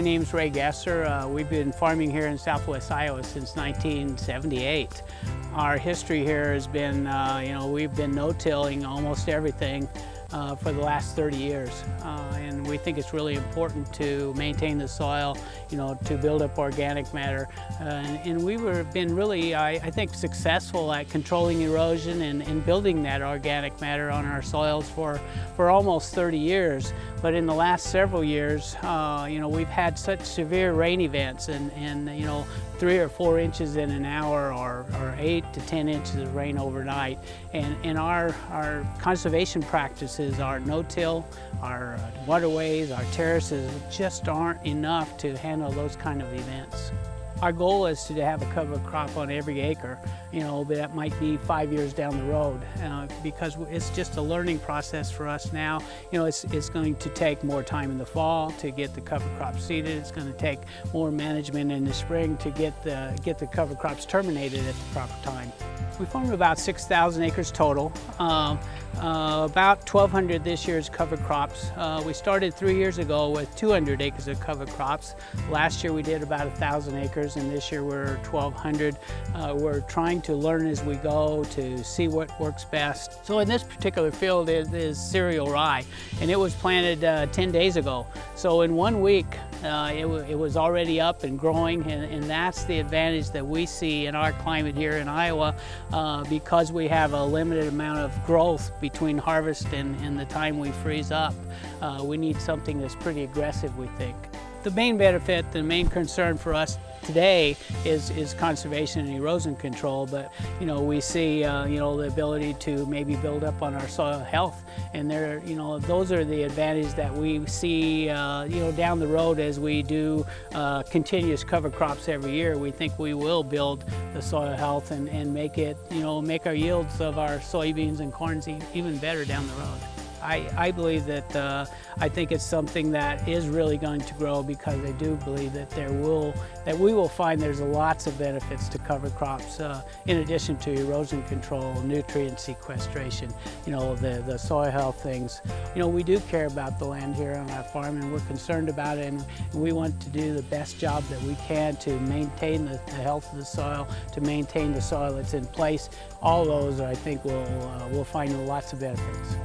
name's Gaesser. We've been farming here in southwest Iowa since 1978. Our history here has been, we've been no-tilling almost everything for the last 30 years. And we think it's really important to maintain the soil, to build up organic matter. And we've been really, I think, successful at controlling erosion and building that organic matter on our soils for almost 30 years. But in the last several years, we've had such severe rain events and 3 or 4 inches in an hour or 8 to 10 inches of rain overnight. And our conservation practices, our no-till, our waterways, our terraces just aren't enough to handle those kind of events. Our goal is to have a cover crop on every acre, but that might be 5 years down the road because it's just a learning process for us now. It's going to take more time in the fall to get the cover crop seeded. It's going to take more management in the spring to get the cover crops terminated at the proper time. We farm about 6,000 acres total. About 1,200 this year's cover crops. We started 3 years ago with 200 acres of cover crops. Last year we did about 1,000 acres, and this year we're 1,200. We're trying to learn as we go to see what works best. So in this particular field is cereal rye, and it was planted 10 days ago. So in 1 week it was already up and growing, and that's the advantage that we see in our climate here in Iowa because we have a limited amount of growth between harvest and the time we freeze up. We need something that's pretty aggressive, we think. The main benefit, the main concern for us today is conservation and erosion control, but we see the ability to maybe build up on our soil health, and those are the advantages that we see down the road as we do continuous cover crops every year. We think we will build the soil health and make it make our yields of our soybeans and corns even better down the road. I believe that I think it's something that is really going to grow because I do believe that we will find there's lots of benefits to cover crops in addition to erosion control, nutrient sequestration, the soil health things. We do care about the land here on our farm, and we're concerned about it, and we want to do the best job that we can to maintain the health of the soil, to maintain the soil that's in place. All those I think we'll find lots of benefits.